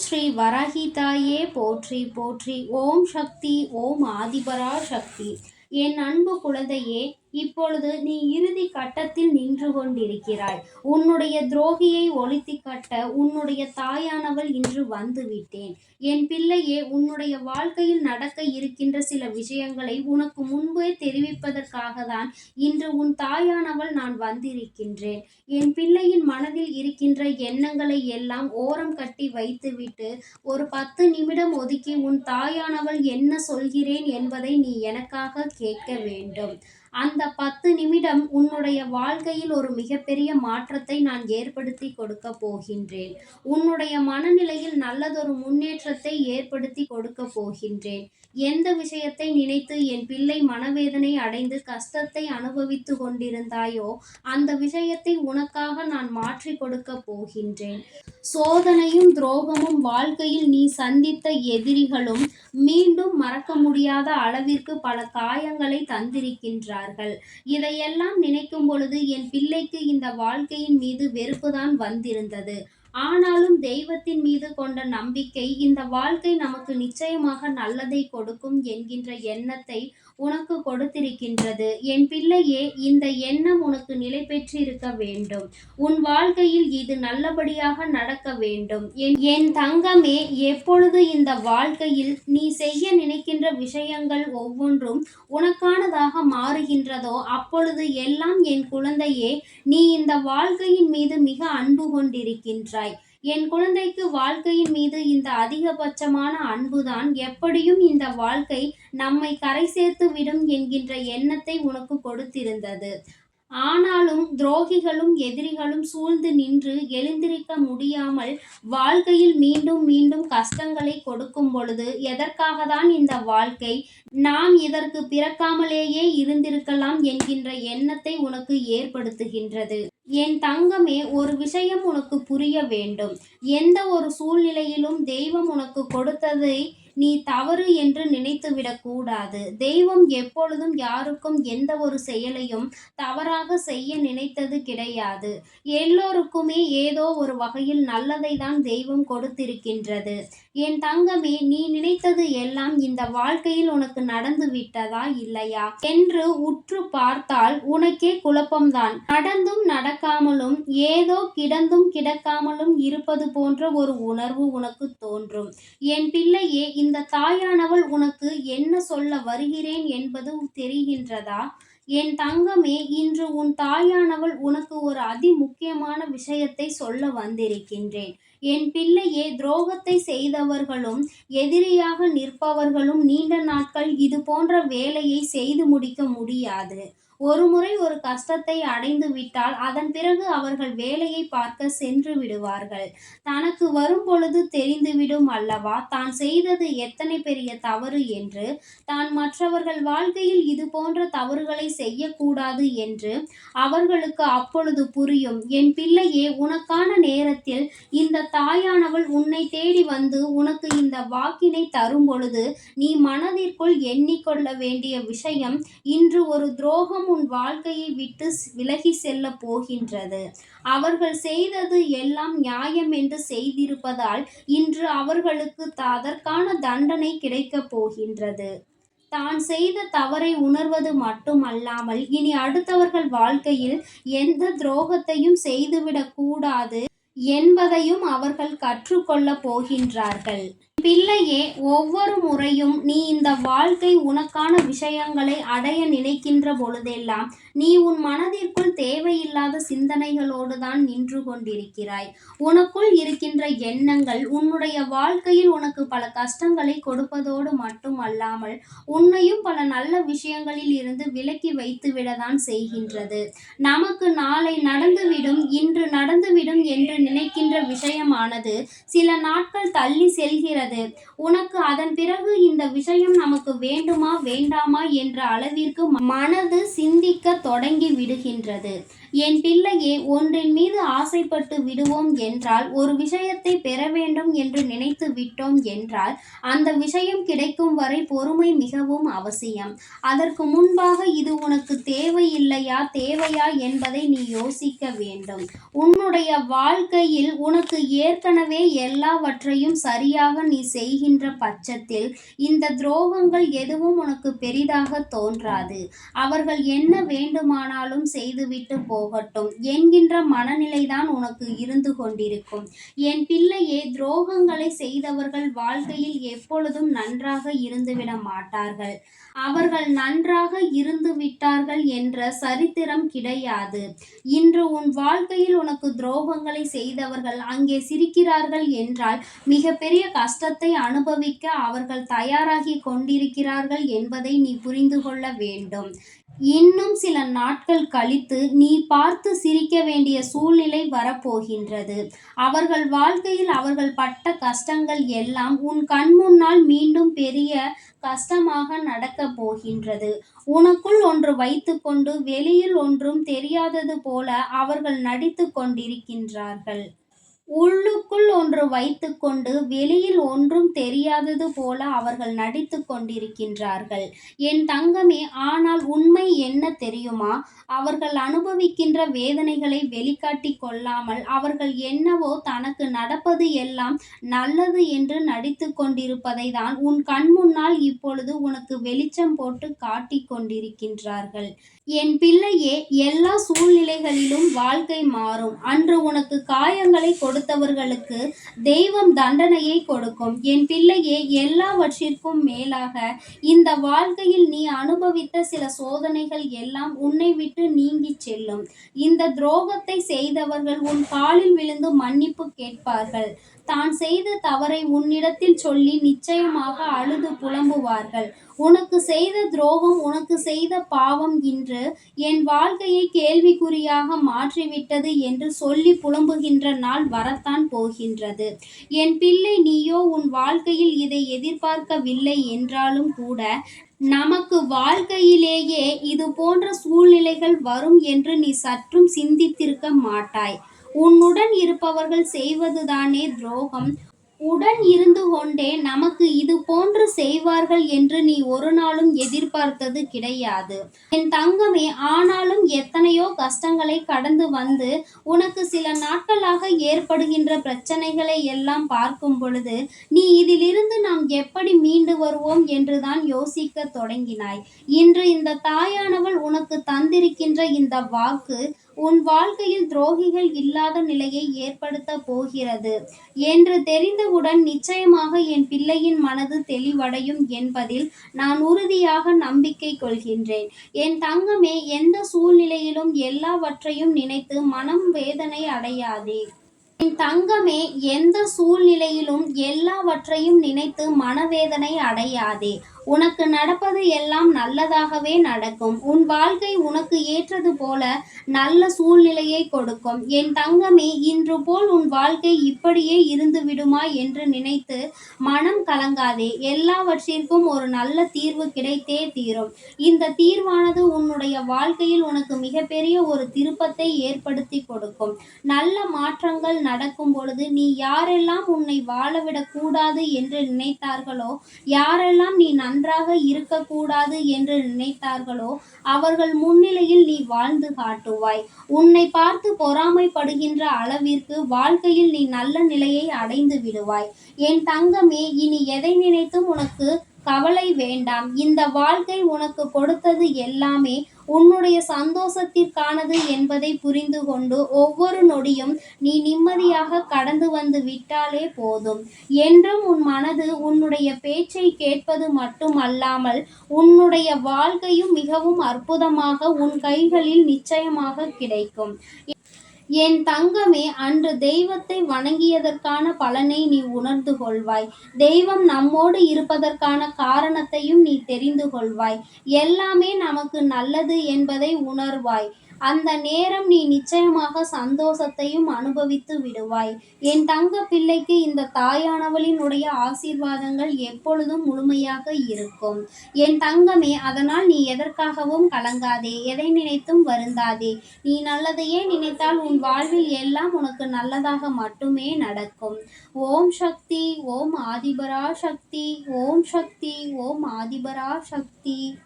ஸ்ரீ வராகி தாயே போற்றி போற்றி. ஓம் சக்தி, ஓம் ஆதிபரா சக்தி. என் அன்பு குழந்தையே, இப்பொழுது நீ இறுதி கட்டத்தில் நின்று கொண்டிருக்கிறாய். உன்னுடைய துரோகியை ஒழித்து கட்ட உன்னுடைய தாயானவள் இன்று வந்து விட்டேன். என் பிள்ளையே, உன்னுடைய வாழ்க்கையில் நடக்க இருக்கின்ற சில விஷயங்களை உனக்கு முன்பே தெரிவிப்பதற்காக தான் இன்று உன் தாயானவள் நான் வந்திருக்கின்றேன். என் பிள்ளையின் மனதில் இருக்கின்ற எண்ணங்களை எல்லாம் ஓரம் கட்டி வைத்துவிட்டு ஒரு 10 நிமிடம் ஒதுக்கி உன் தாயானவள் என்ன சொல்கிறேன் என்பதை நீ எனக்காக கேட்க வேண்டும். அந்த 10 நிமிடம் உன்னுடைய வாழ்க்கையில் ஒரு மிகப்பெரிய மாற்றத்தை நான் ஏற்படுத்தி கொடுக்க போகின்றேன். உன்னுடைய மனநிலையில் நல்லதொரு முன்னேற்றத்தை ஏற்படுத்தி கொடுக்க போகின்றேன். எந்த விஷயத்தை நினைத்து என் பிள்ளை மனவேதனை அடைந்து கஷ்டத்தை அனுபவித்து கொண்டிருந்தாயோ அந்த விஷயத்தை உனக்காக நான் மாற்றி கொடுக்க போகின்றேன். சோதனையும் துரோகமும் வாழ்க்கையில் நீ சந்தித்த எதிரிகளும் மீண்டும் மறக்க முடியாத அளவிற்கு பல காயங்களை தந்திருக்கின்றார்கள். இதையெல்லாம் நினைக்கும் பொழுது என் பிள்ளைக்கு இந்த வாழ்க்கையின் மீது வெறுப்புதான் வந்திருந்தது. ஆனாலும் தெய்வத்தின் மீது கொண்ட நம்பிக்கை இந்த வாழ்க்கை நமக்கு நிச்சயமாக நல்லதை கொடுக்கும் என்கின்ற எண்ணத்தை உனக்கு கொடுத்திருக்கின்றது. என் பிள்ளையே, இந்த எண்ணம் உனக்கு நிலை பெற்றிருக்க வேண்டும். உன் வாழ்க்கையில் இது நல்லபடியாக நடக்க வேண்டும். என் தங்கமே, எப்பொழுது இந்த வாழ்க்கையில் நீ செய்ய நினைக்கின்ற விஷயங்கள் ஒவ்வொன்றும் உனக்கானதாக மாறுகின்றதோ அப்பொழுது எல்லாம் என் குழந்தையே, நீ இந்த வாழ்க்கையின் மீது மிக அன்பு கொண்டிருக்கின்றாய். என் குழந்தைக்கு வாழ்க்கையின் மீது இந்த அதிகபட்சமான அன்புதான் எப்படியும் இந்த வாழ்க்கை நம்மை கரை சேர்த்து விடும் என்கின்ற எண்ணத்தை உனக்கு கொடுத்திருந்தது. ஆனாலும் துரோகிகளும் எதிரிகளும் சூழ்ந்து நின்று எழுந்திருக்க முடியாமல் வாழ்க்கையில் மீண்டும் மீண்டும் கஷ்டங்களை கொடுக்கும் பொழுது எதற்காக தான் இந்த வாழ்க்கை, நாம் இதற்கு பிறக்காமலேயே இருந்திருக்கலாம் என்கின்ற எண்ணத்தை உனக்கு ஏற்படுத்துகின்றது. என் தங்கமே, ஒரு விஷயம் உனக்கு புரிய வேண்டும். எந்த ஒரு சூழ்நிலையிலும் தெய்வம் உனக்கு கொடுத்ததை நீ தவறு என்று நினைத்துவிடக் கூடாது. தெய்வம் எப்பொழுதும் யாருக்கும் எந்த ஒரு செயலையும் தவறாக செய்ய நினைத்தது கிடையாது. எல்லோருக்குமே ஏதோ ஒரு வகையில் நல்லதை தான் தெய்வம் கொடுத்திருக்கின்றது. என் தங்கமே, நீ நினைத்தது எல்லாம் இந்த வாழ்க்கையில் உனக்கு நடந்து விட்டதா இல்லையா என்று உற்று பார்த்தால் உனக்கே குழப்பம்தான். நடந்தும் நடக்காமலும் ஏதோ கிடந்தும் கிடக்காமலும் இருப்பது போன்ற ஒரு உணர்வு உனக்கு தோன்றும். என் பிள்ளையே, இந்த தாயானவள் உனக்கு என்ன சொல்ல வருகிறேன் என்பது தெரிகின்றதா? என் தங்கமே, இன்று உன் தாயானவள் உனக்கு ஒரு அதி முக்கியமான விஷயத்தை சொல்ல வந்திருக்கின்றேன். என் பிள்ளையே, துரோகத்தை செய்தவர்களும் எதிரியாக நிற்பவர்களும் நீண்ட நாட்கள் இது போன்ற வேலையை செய்து முடிக்க முடியாது. ஒருமுறை ஒரு கஷ்டத்தை அடைந்து விட்டால் அதன் பிறகு அவர்கள் வேலையை பார்க்க சென்று விடுவார்கள். தனக்கு வரும் பொழுது தெரிந்துவிடும் அல்லவா தான் செய்தது எத்தனை பெரிய தவறு என்று. தான் மற்றவர்கள் வாழ்க்கையில் இது போன்ற தவறுகளை செய்யக்கூடாது என்று அவர்களுக்கு அப்பொழுது புரியும். என் பிள்ளையே, உனக்கான நேரத்தில் இந்த தாயானவள் உன்னை தேடி வந்து உனக்கு இந்த வாக்கினை தரும் பொழுது நீ மனதிற்குள் எண்ணிக்கொள்ள வேண்டிய விஷயம், இன்று ஒரு துரோகம் உன் வாழ்க்கையை விட்டு விலகி செல்ல போகின்றது. அவர்கள் செய்தது எல்லாம் நியாயம் என்று செய்திருப்பதால் இன்று அவர்களுக்கு அதற்கான தண்டனை கிடைக்கப் போகின்றது. தான் செய்த தவறை உணர்வது மட்டுமல்லாமல் இனி அடுத்தவர்கள் வாழ்க்கையில் எந்த துரோகத்தையும் செய்துவிடக் கூடாது என்பதையும் அவர்கள் கற்றுக்கொள்ளப் போகின்றார்கள். பிள்ளையே, ஒவ்வொரு முறையும் நீ இந்த வாழ்க்கை உனக்கான விஷயங்களை அடைய நினைக்கின்ற பொழுதெல்லாம் நீ உன் மனதிற்குள் தேவையில்லாத சிந்தனைகளோடு தான் நின்று கொண்டிருக்கிறாய். உனக்குள் இருக்கின்ற எண்ணங்கள் உன்னுடைய வாழ்க்கையில் உனக்கு பல கஷ்டங்களை கொடுப்பதோடு மட்டுமல்லாமல் உன்னையும் பல நல்ல விஷயங்களில் இருந்து விலக்கி வைத்துவிடத்தான் செய்கின்றது. நமக்கு நாளை நடந்துவிடும், இன்று நடந்துவிடும் என்று நினைக்கின்ற விஷயமானது சில நாட்கள் தள்ளி செல்கிறது. உனக்கு அதன் பிறகு இந்த விஷயம் நமக்கு வேண்டுமா வேண்டாமா என்ற அளவிற்கு மனது சிந்திக்க தொடங்கி விடுகின்றது. என் பிள்ளையே, ஒன்றின் மீது ஆசைப்பட்டு விடுவோம் என்றால், ஒரு விஷயத்தை பெற வேண்டும் என்று நினைத்து விட்டோம் என்றால், அந்த விஷயம் கிடைக்கும் வரை பொறுமை மிகவும் அவசியம். அதற்கு முன்பாக இது உனக்கு தேவையில்லையா, தேவையா என்பதை நீ யோசிக்க வேண்டும். உன்னுடைய வாழ்க்கையில் உனக்கு ஏற்கனவே எல்லாவற்றையும் சரியாக நீ செய்கின்ற பட்சத்தில், இந்த துரோகங்கள் எதுவும் உனக்கு பெரிதாக தோன்றாது. அவர்கள் என்ன வேண்டுமானாலும் செய்துவிட்டு போகட்டும் என்கின்ற மனநிலைதான் உனக்கு இருந்து கொண்டிருக்கும். என் பிள்ளையே, துரோகங்களை செய்தவர்கள் வாழ்க்கையில் எப்பொழுதும் நன்றாக இருந்துவிட மாட்டார்கள். அவர்கள் நன்றாக இருந்து விட்டார்கள் என்ற சரித்திரம் கிடையாது. இன்று உன் வாழ்க்கையில் உனக்கு துரோகங்களை செய்தவர்கள் அங்கே சிரிக்கிறார்கள் என்றால், மிகப்பெரிய கஷ்டத்தை அனுபவிக்க அவர்கள் தயாராகி கொண்டிருக்கிறார்கள் என்பதை நீ புரிந்து கொள்ள வேண்டும். இன்னும் சில நாட்கள் கழித்து நீ பார்த்து சிரிக்க வேண்டிய சூழ்நிலை வரப்போகின்றது. அவர்கள் வாழ்க்கையில் அவர்கள் பட்ட கஷ்டங்கள் எல்லாம் உன் கண் முன்னால் மீண்டும் பெரிய கஷ்டமாக நடக்கப் போகின்றது. உனக்குள் ஒன்று வைத்துக்கொண்டு வெளியில் ஒன்றும் தெரியாதது போல அவர்கள் நடித்து கொண்டிருக்கின்றார்கள். உள்ளுக்குள் ஒன்று வைத்துக்கொண்டு வெளியில் ஒன்றும் தெரியாதது போல அவர்கள் நடித்து கொண்டிருக்கின்றார்கள். என் தங்கமே, ஆனால் உண்மை என்ன தெரியுமா? அவர்கள் அனுபவிக்கின்ற வேதனைகளை வெளிக்காட்டிக் கொள்ளாமல், அவர்கள் என்னவோ தனக்கு நடப்பது எல்லாம் நல்லது என்று நடித்து கொண்டிருப்பதை தான் உன் கண் முன்னால் இப்பொழுது உனக்கு வெளிச்சம் போட்டு காட்டிக் கொண்டிருக்கின்றார்கள். என் பிள்ளையே, எல்லா சூழ்நிலைகளிலும் வாழ்க்கை மாறும். அன்று உனக்கு காயங்களை கொடுத்தவர்களுக்கு தெய்வம் தண்டனையை கொடுக்கும். என் பிள்ளையே, எல்லாவற்றிற்கும் மேலாக இந்த வாழ்க்கையில் நீ அனுபவித்த சில சோதனைகள் எல்லாம் உன்னை விட்டு நீங்கிச் செல்லும். இந்த துரோகத்தை செய்தவர்கள் உன் காலில் விழுந்து மன்னிப்பு கேட்பார்கள். தான் செய்த தவறை உன்னிடத்தில் சொல்லி நிச்சயமாக அழுது புலம்புவார்கள். உனக்கு செய்த துரோகம், உனக்கு செய்த பாவம் இன்று என் வாழ்க்கையை கேள்விக்குறியாக மாற்றிவிட்டது என்று சொல்லி புலம்புகின்ற நாள் வரத்தான் போகின்றது. என் பிள்ளை, நீயோ உன் வாழ்க்கையில் இதை எதிர்பார்க்கவில்லை என்றாலும் கூட, நமக்கு வாழ்க்கையிலேயே இது போன்ற சூழ்நிலைகள் வரும் என்று நீ சற்றும் சிந்தித்திருக்க மாட்டாய். உன்னுடன் இருப்பவர்கள் செய்வதுதானே துரோகம். உடன் இருந்து கொண்டே நமக்கு இது போன்று செய்வார்கள் என்று நீ ஒரு நாளும் எதிர்பார்த்தது கிடையாது. என் தங்கமே, ஆனாலும் எத்தனையோ கஷ்டங்களை கடந்து வந்து உனக்கு சில நாட்களாக ஏற்படுகின்ற பிரச்சனைகளை எல்லாம் பார்க்கும் பொழுது, நீ இதிலிருந்து நாம் எப்படி மீண்டு வருவோம் என்றுதான் யோசிக்க தொடங்கினாய். இன்று இந்த தாயானவள் உனக்கு தந்திருக்கின்ற இந்த வாக்கு உன் வாழ்க்கையில் துரோகிகள் இல்லாத நிலையை ஏற்படுத்த போகிறது என்று தெரிந்தவுடன் நிச்சயமாக என் பிள்ளையின் மனது தெளிவடையும் என்பதில் நான் உறுதியாக நம்பிக்கை கொள்கின்றேன். என் தங்கமே, எந்த சூழ்நிலையிலும் எல்லாவற்றையும் நினைத்து மனம் வேதனை அடையாதே. என் தங்கமே, எந்த சூழ்நிலையிலும் எல்லாவற்றையும் நினைத்து மனவேதனை அடையாதே. உனக்கு நடப்பது எல்லாம் நல்லதாகவே நடக்கும். உன் வாழ்க்கை உனக்கு ஏற்றது போல நல்ல சூழ்நிலையை கொடுக்கும். என் தங்கமே, இன்று போல் உன் வாழ்க்கை இப்படியே இருந்து விடுமா என்று நினைத்து மனம் கலங்காதே. எல்லாவற்றிற்கும் ஒரு நல்ல தீர்வு கிடைத்தே தீரும். இந்த தீர்வானது உன்னுடைய வாழ்க்கையில் உனக்கு மிகப்பெரிய ஒரு திருப்பத்தை ஏற்படுத்தி கொடுக்கும். நல்ல மாற்றங்கள் நடக்கும் பொழுது நீ யாரெல்லாம் உன்னை வாழவிடக் கூடாது என்று நினைத்தார்களோ, யாரெல்லாம் நீ நன்றாக இருக்கக்கூடாது என்று நினைத்தார்களோ, அவர்கள் முன்னிலையில் நீ வாழ்ந்து காட்டுவாய். உன்னை பார்த்து பொறாமைப்படுகின்ற அளவிற்கு வாழ்க்கையில் நீ நல்ல நிலையை அடைந்து விடுவாய். என் தங்கமே, இனி எதை நினைத்தும் உனக்கு கவலை வேண்டாம். இந்த வாழ்க்கை உனக்கு கொடுத்தது எல்லாமே உன்னுடைய சந்தோஷத்திற்கானது என்பதை புரிந்து கொண்டு ஒவ்வொரு நொடியும் நீ நிம்மதியாக கடந்து வந்து விட்டாலே போதும். என்றும் உன் மனது உன்னுடைய பேச்சை கேட்பது மட்டுமல்லாமல் உன்னுடைய வாழ்க்கையும் மிகவும் அற்புதமாக உன் கைகளில் நிச்சயமாக கிடைக்கும். என் தங்கமே, அன்று தெய்வத்தை வணங்கியதற்கான பலனை நீ உணர்ந்து கொள்வாய். தெய்வம் நம்மோடு இருப்பதற்கான காரணத்தையும் நீ தெரிந்து கொள்வாய். எல்லாமே நமக்கு நல்லது என்பதை உணர்வாய். அந்த நேரம் நீ நிச்சயமாக சந்தோஷத்தையும் அனுபவித்து விடுவாய். என் தங்க பிள்ளைக்கு இந்த தாயானவளினுடைய ஆசீர்வாதங்கள் எப்பொழுதும் முழுமையாக இருக்கும். என் தங்கமே, அதனால் நீ எதற்காகவும் கலங்காதே, எதை நினைத்தும் வருந்தாதே. நீ நல்லதையே நினைத்தால் உன் வாழ்வில் எல்லாம் உனக்கு நல்லதாக மட்டுமே நடக்கும். ஓம் சக்தி, ஓம் ஆதிபரா சக்தி, ஓம் சக்தி, ஓம் ஆதிபரா சக்தி.